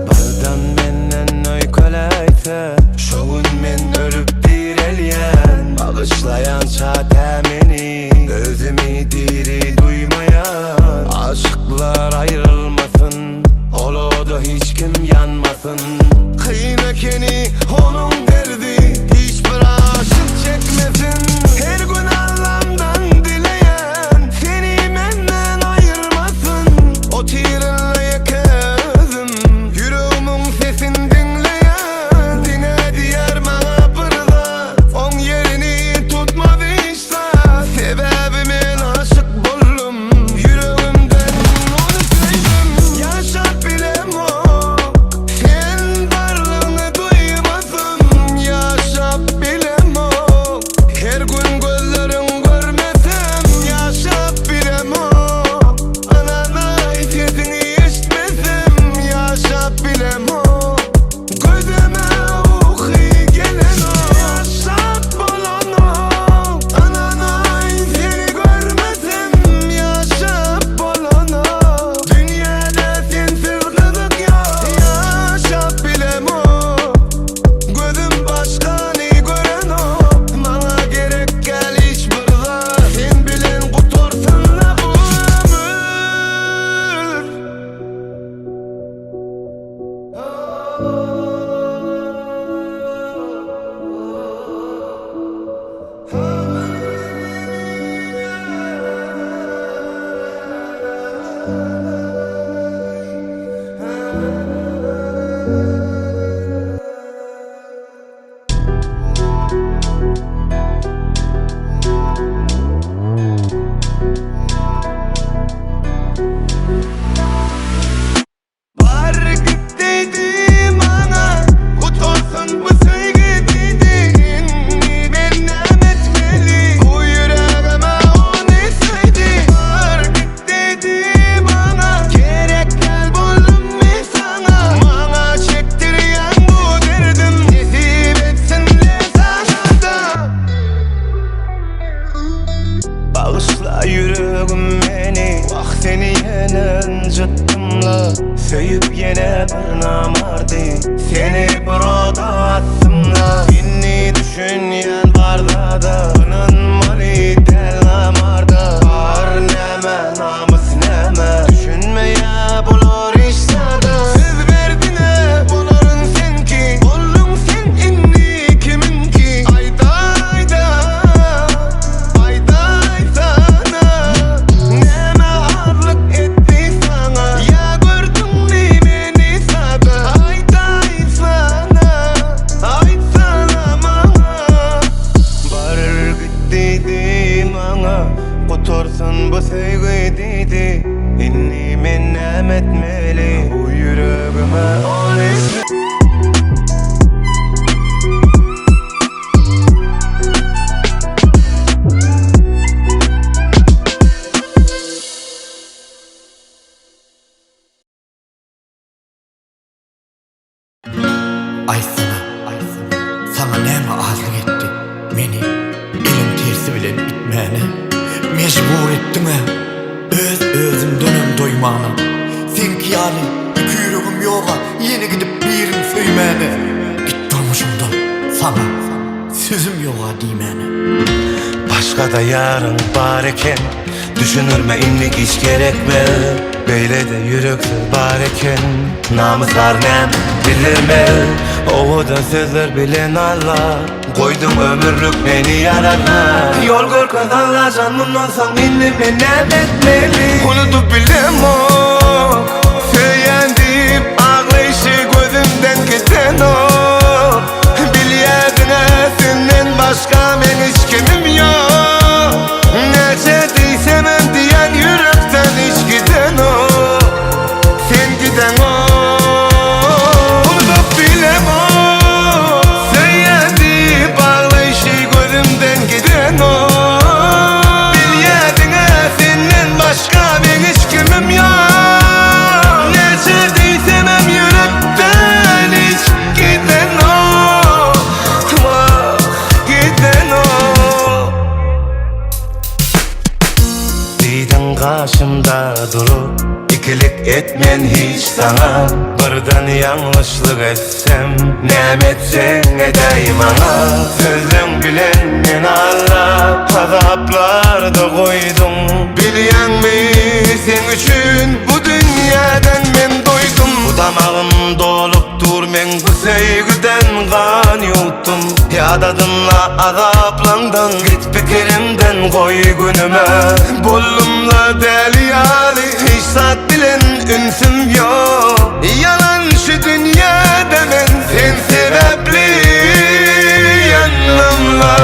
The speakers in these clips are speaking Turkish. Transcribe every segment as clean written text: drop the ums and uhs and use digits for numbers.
Bardan menden öyköleyte şoğun men ölüp direlyen bağışlayan çate meni özümü diri duymayan aşıklar ayrılmasın oloda hiç kim yanmasın kıynakeni onun derdi hiçbir aşık çekmesin her gün Allah'ımdan dileyen seni menden ayırmasın o tirinleye közüm yüreğimin sesin dinleyen dine diyer bana burada on yerini tutmadı işte sebebimin aşık buldum yüreğimden onu sevdim yaşat bilemok sen varlığını duymasın yaşat bilemok her gün gözlerin görmesem yaşat bilemok anana sesini işitmesem yaşat bilemok gözüme uhi gelen o yaşat bolan o anana seni görmesem yaşat bolan o dünyada sensiz kızık yok yaşat bilemok gözüm başkanı gören o bana gerek gel hiç burada sen bilen kutursun la bu Var git dedim ana kutursun bu sevgi dedin benim etmeli bu yüreğime onu sevdi var git dedim ana gerek gel buldum mi sana bana çektiryen bu derdim nasip etsin de sana da bağışla yüreğim beni bak seni yenen cıttımla Söyüp yine bir namardı seni burada attımla beni düşünyen barda da bunun mali del namarda var neme namus neme düşünmeye bulur işte da söz verdine bulurun sen ki oldun sen inni kimin ki ayda ayda ayda sana neme ağırlık etti sana ya gördün mü beni sana ayda sana bana barır git dedim ana kutursun bu sevgi dedi inni menem etmeli bu yüreğime onu sana neme azlık etti beni elim tersi bilen itmeyene mecbur ettin ha öz dönem doymağına sen ki yani iki yüreğim yoğa yeni gidip birim söymeyene git durmuşumdan sana sözüm yoğa diymeyene başka da yarın bareken düşünürme inlik iş gerekme böyle de yüreksiz bareken namuslar nem bilirme ovuda sözler bilen Allah koydum ömürlük beni yararına yol görken anlacan bundan son inni menem etmeli unutup bildim o söyleyen deyip ağlayışı gözümden giden o bilyedine senden başka ben hiç kimim yok nece değsemem diyen yürekten hiç giden o sen giden o unutup bilem o söyleyen deyip ağlayışı gözümden giden o bilyedine senden başka ben hiç kimim yok nece değsemem yürekten hiç giden o giden o karşımda durup İkilik etmen hiç sana. Birden yanlışlık etsem ne etsen edeyim ana. Sözün bilen men Allah azaplarda koydum. Bilyen mi sen üçün bu dünyadan men doydum. Bu damağım dolup dur men bu sevgiden kan yuttum. Ya dadınla azaplandın git fikrimden koy günüme. Bollumla deli yali hiç saat bilen ünsüm yok. Yalan şu dünyada men sen sebepli yanımla.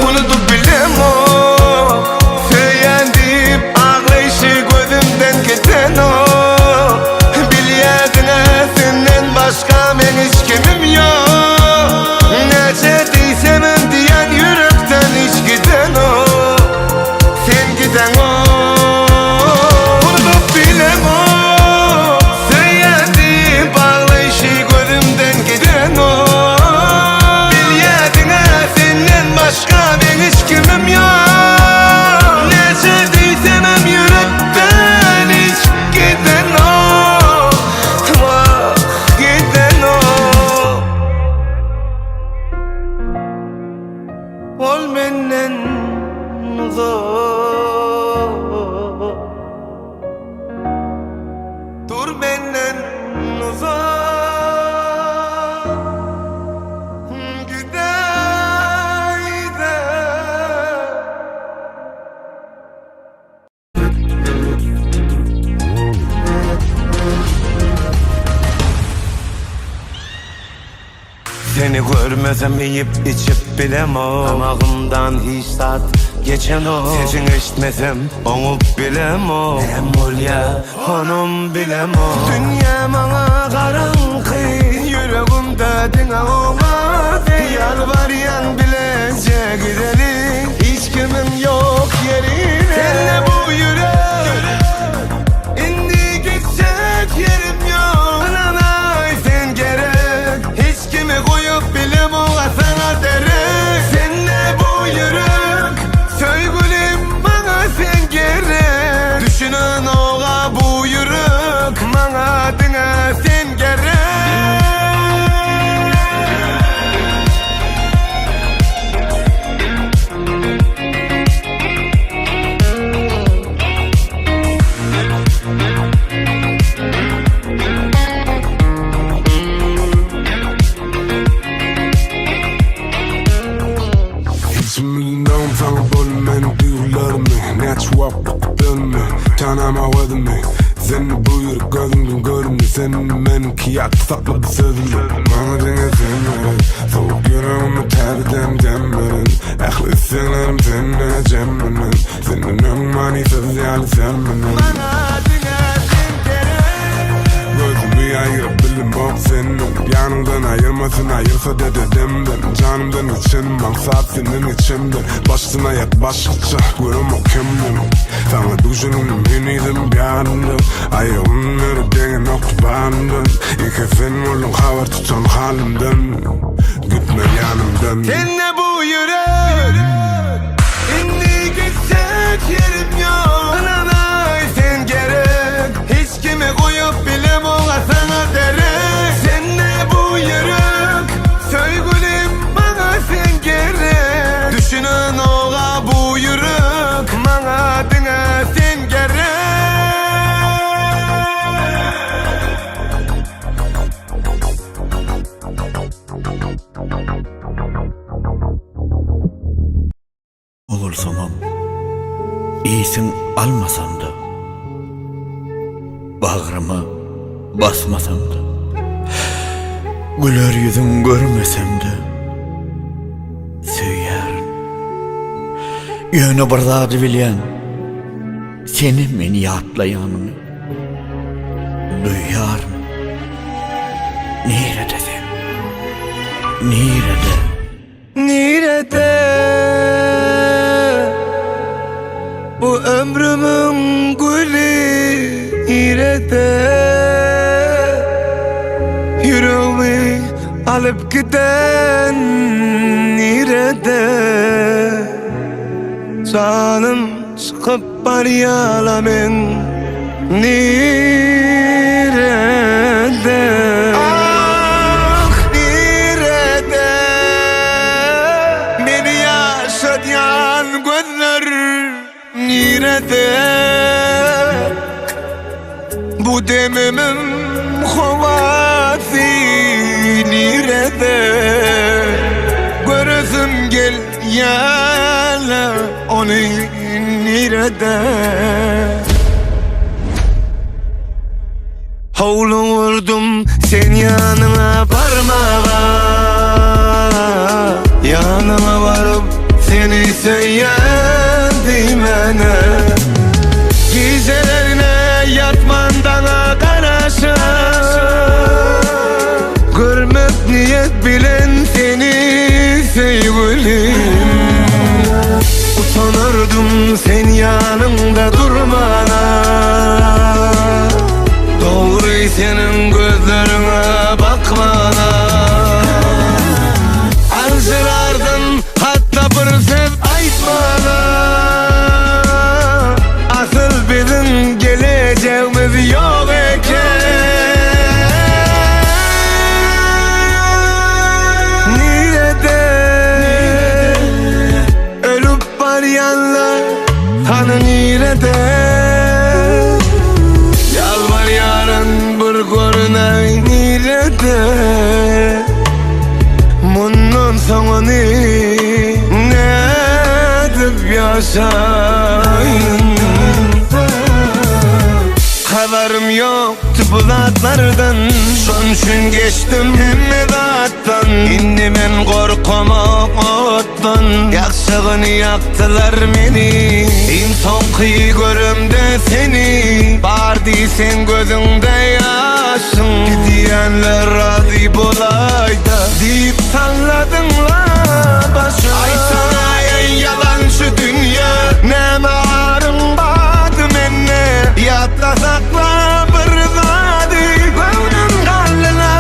Unutup bilem o söylendim ağlayışı gözümden giden o. Bilyadına senden başka men hiç kimim yok. Ne çektiysem diyen yürekten hiç giden o. Sen giden o. Unutup bilem o söylendim ağlayışı gözümden giden o. Bilyadına senden başka men hiç kimim yok. Ne çektiysem yürekten hiç giden o. Vah giden o. Ol menden uzak, dur benden uzak. Gider Seni görmesem yiyip içip bilemem. Damağımdan hiç tat geçen o. Sesini işitmesem onu bilemem. Nem ol ya onun bilemem. Dünya bana karanlık, yüreğimde dine olmaz. Yalvaryan bilece gidelim, hiç kimin yok yerine. Seninle bu yürek indi gidecek yerim yok. Ananay sen gerek, hiç kimi koyup bilim ola sana derek. Seninle bu yürek sevgilim bana sen gerek. Düşünün ola bu yürek bana dine sen gerek. Milyon tane bölmen duygularımı Ne çuvaplattın Tanama vedimi Seni buyur gözümden görünü Senin benimki yaktı sakladı sözümü Bana dene senlerin Soğuk yüreğimi terden demlerin Ehli isteğlerim seninle cemmenin Senin önmani söz yani selmenin Bana dine sen gerek. Gözümü ayırıp bilim bak senin Yanımdan ayırmasın ayırsa dedemden Canımdan içenim maksat senin içimden Başına yak başlıca görüm o kimdim Sana düşünün beniydim bir andım Ayağımın meri denge nokta bandım İki sen oldun haber tutan halimden Gitme yanımdan Seninle bu yürek indi gidecek yerim yok. Ananay sen gerek, hiç kimi koyup bilem ola sana derek. Seninle bu yürek sevgilim bana sen gerek. Düşünün ola bu yürek bana dine sen gerek. Olursamam iyisin almasam da bağrıma basmasam da güler yüzün görmesem de söylerim yönü bardadı bilen senin beni yatlayanını duyarım. Nerede sen? Nerede? Nerede bu ömrümün gülü, nerede yüreğimi alıp giden, nerede canım çıkıp baryalamın nirede ah nirede beni yaşatyan gözler nirede bu demimin hovası nirede görürsün gel yana onu nirede havlu vurdum sen yanına parmağa yanıma varıp seni söyledim ana gecelerine yatmandan karşı görmek niyet bilen seni sevgilim utanırdım sen yanımda durmana doğru senin gözlerine bakmana arzulardın hatta bir söz aytmana asıl bizim geleceğimiz yok eken nirede ölüp baryanlar tanı nirede yalvar yarın bir görünay nirede bundan sonra ne edip yaşayın haberim yoktu bu zatlardan şun için geçtim hemmedattan indi men korkamak ottan yakşığını yaktılar beni insan kıyı görümde seni var değilsen gözünde yaşın gidiyenler razı bolayda deyip salladınlar başına ay sana en yalan şu dünya ne marım badı menne yatta sakla bir zadi gönlüm kallına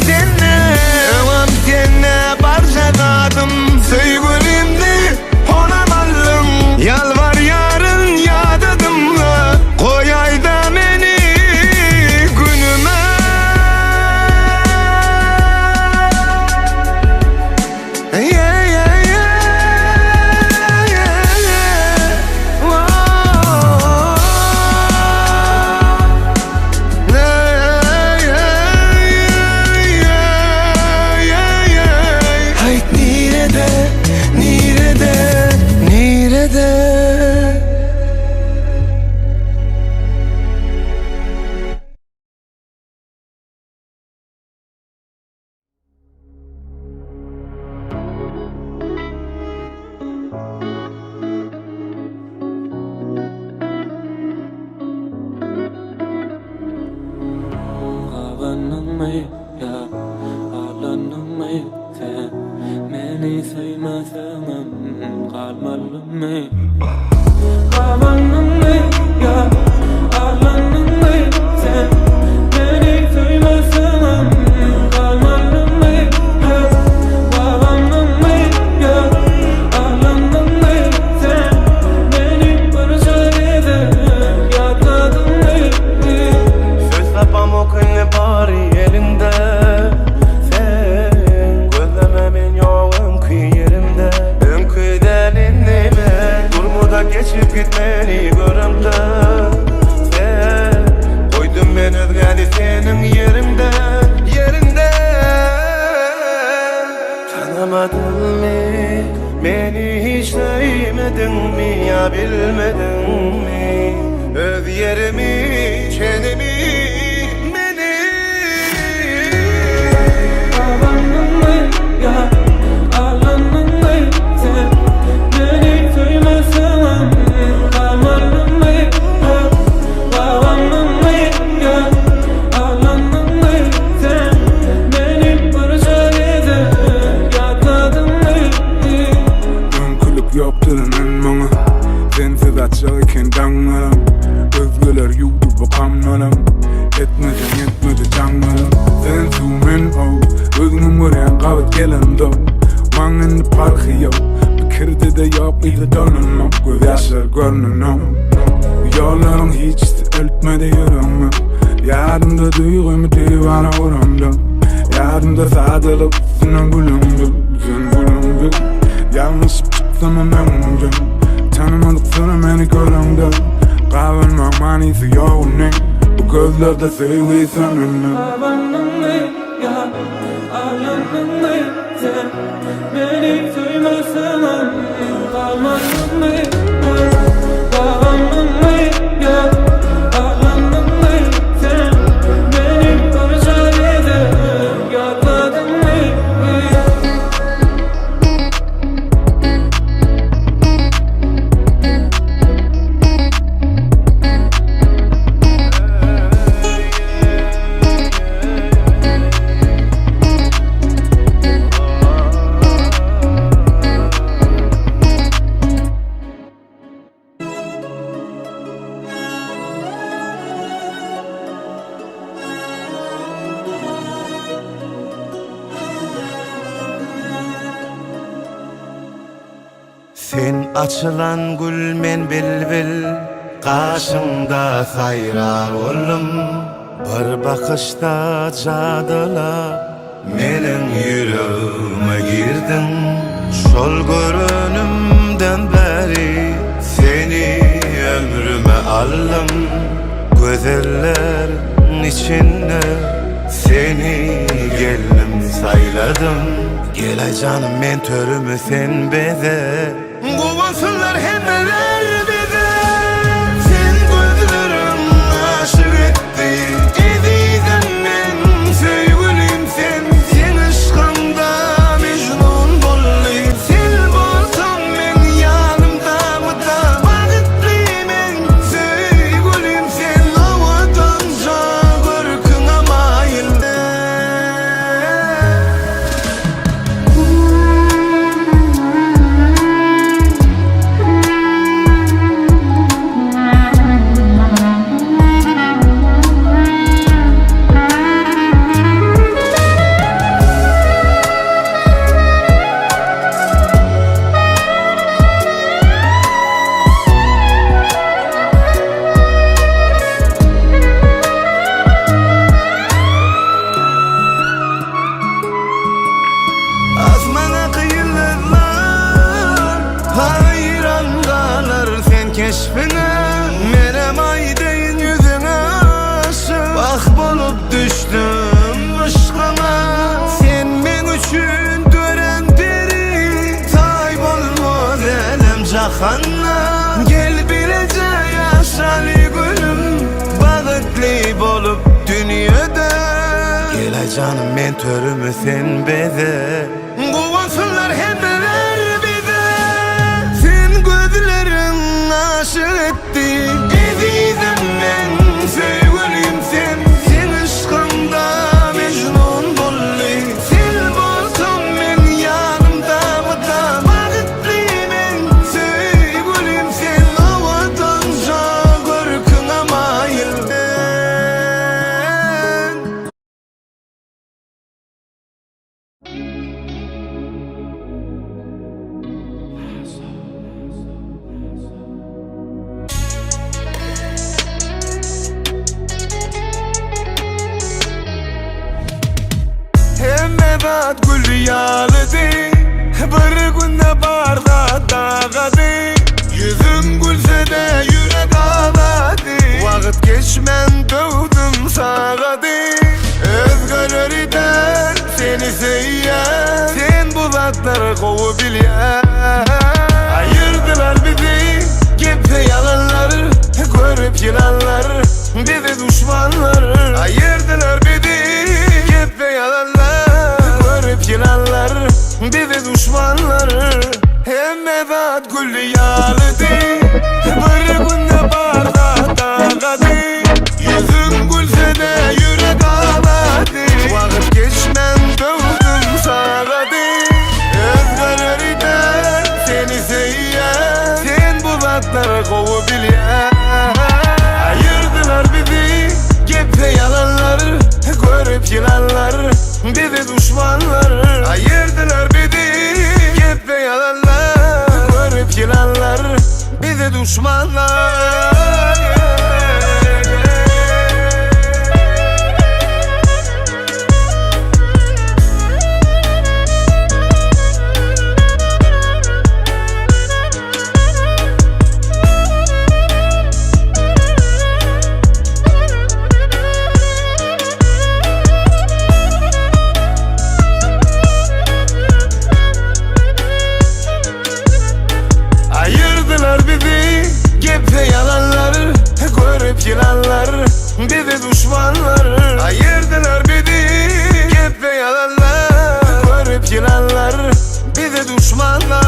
senne evam senne parçaladım sevgilimdi onamalım yalvar yarın yadadımla koyay da beni günüme yeah, yeah, yeah, yeah, yeah. Whoa. Yeah, yeah, yeah. Hayt nirede, nirede, nirede Ağlanın mı ya, ağlanın mı sen? Beni sevmezsen kalmalım mı? Ağlanın mı ya, ağlanın mı sen? Beni sevmezsen kalmalım mı? Ağlanın mı ya, ağlanın mı sen? Beni parça eder, yakladın mı? söz sapam okuyun bari elinde sen gözlememin yok önkü yerimde önküden innime durmuda geçip gitmeni görümde sen koydun ben özgeni senin yerinde yerinde tanımadın mı beni hiç sevmedin mi ya bilmedin mi öz yerimi çenemi Ağlanın mı ya, ağlanın mı sen? Beni sevmezsen kalmalım mı? Ağlanın mı ya, ağlanın mı sen? Beni parça eder, yakladın mı? Önkülük yoktur men bana sensiz açık iken danlarım özgüler yudu bu kamlarım etmedi canlarım sensiz men o özümün gören kalıp gelen do mangın parkı yok bir kirdi de yok idi dönüm göz yaşlar görünüm yollarım hiç öltmedi yüreğimi yadımda duygum divana uğramdı yadımda sadılıp sen gülümdü yalnız çıktım ömrümdü tanımadık sana beni görümdü Kavunmak manisi yok ne bu gözlerde sevgi sanırım Alanınlı ya, alanınlı sen beni duymazsan alanınlı ya, alanınlı ya, alanınlı sen beni parça eder yatadın mı? Sen açılan gül men bilbil Karşımda sayra oldum Bir bakışta cadıla Menin yüreğime girdin Şol görünümden beri Seni ömrüme aldım Gözellerin içinde Seni geldim sayladım Gel canım men törümü sen beze Kovasınlar hemmeler bize Sen gözlerim aşık etti Ezizim men sevgilim sen Sen aşkımda mecnun bolli Sen bolsan men yanımda mıda Vakitliyim men sevgilim sen Avadanca görküne mayilde Asmana kıyılar hayran kalır sen keşfine Menem aydeyin yüzüne aşık Bak bulup düştüm aşkına Sen men üçün dören deri Tay bolmaz elem cahanna Gel bilece yaşali gülüm Bağıtlı bolup dünyada Gel canım men törümü sen beze Kovasınlar hemmeler bize Sen gözlerin aşık etti Ezizim men sevgilim sen Sen aşkımda mecnun bolli Sen bolsan men yanımda mıda Vakitliyim men sevgilim sen Avadanca görküne mayilden Hemmedat gül yağlıdı Bir günde barda dağadı Yüzün gülse de yürek ağladı Vakit geçmen doğdum sağadı Özgürlerinden seni seyyar Sen bu zatları kovu bilyen Ayırdılar bizi Gepte yalanlar Görüp yılanlar Bizi düşmanlar Ayırdılar bizi Gepte yalanlar Görüp yılanlar Bizi düşmanlar Hemmedat gülü yağlıdı Bir günde barda dağadı Yüzün gülse de yürek ağladı Vakit geçmen doğdum sağadı Özgürlerinden seni seyyar Sen bu zatları kovu bilyen Ayırdılar bizi Gepte yalanlar Görüp yılanlar Bizi düşmanlar Ayırdılar bizi Gepte yalanlar yılanlar, bizi düşmanlar. Ayırdılar bizi gepte yalanlar, görüp yılanlar, bizi düşmanlar. Ayırdılar bizi gepte yalanlar, görüp yılanlar, bizi düşmanlar.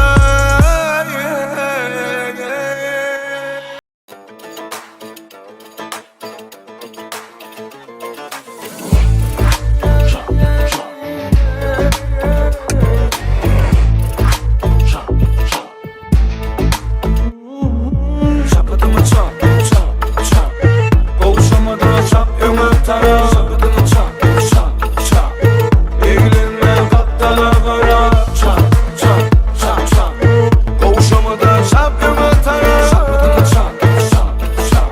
Şapatımı çap, çap, çap. Boğuşamadı çap, ömür taraf. Şapatımı çap, çap, çap. Eğlenme kaptala kara. Çap, çap, çap, çap. Boğuşamadı çap ömür taraf. Şapatımı çap, çap, çap.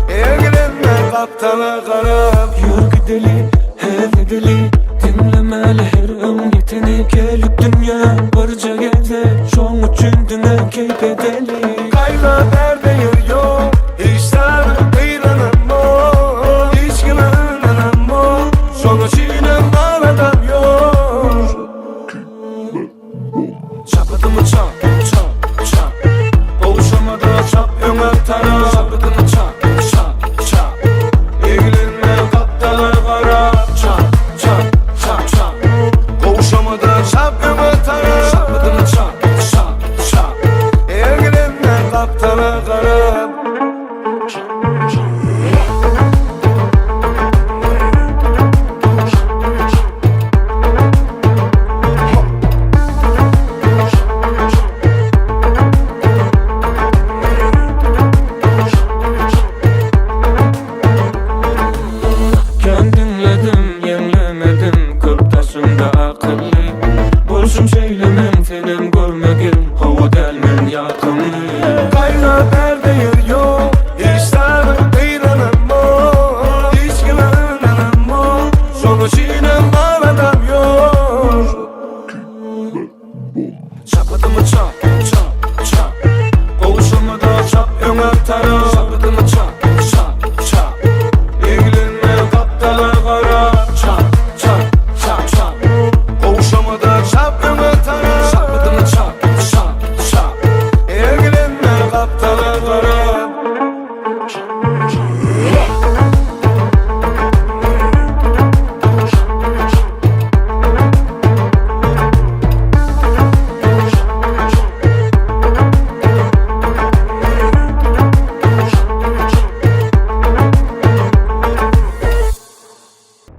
Eğlenme kaptana karab. Yürü gidelim, her gidelim. Dinlemeli her ön yeteni. Gelip dünya barca geldi. Şoň üçün düne keyif edelim. Kayla derde yok, hiç sana kıyılanam o, hiç kıyılanam o. Sonuç yine mağaradan yok. Şapatımı çap, çap, çap. Boğuşamadı çap, ömür taraf. Şapatımı çap, çap, çap. Eğlenme kaptalar kara. Çap, çap, çap, çap. Boğuşamadı çap ömür taraf. Şapatımı çap, çap, çap. Eğlenme kaptana karab. Kendinledim, yenilemedim. 40 yaşında akıllı. Boşum şeylemem, senin görmegin. Hava delmen yakınlı. Kayla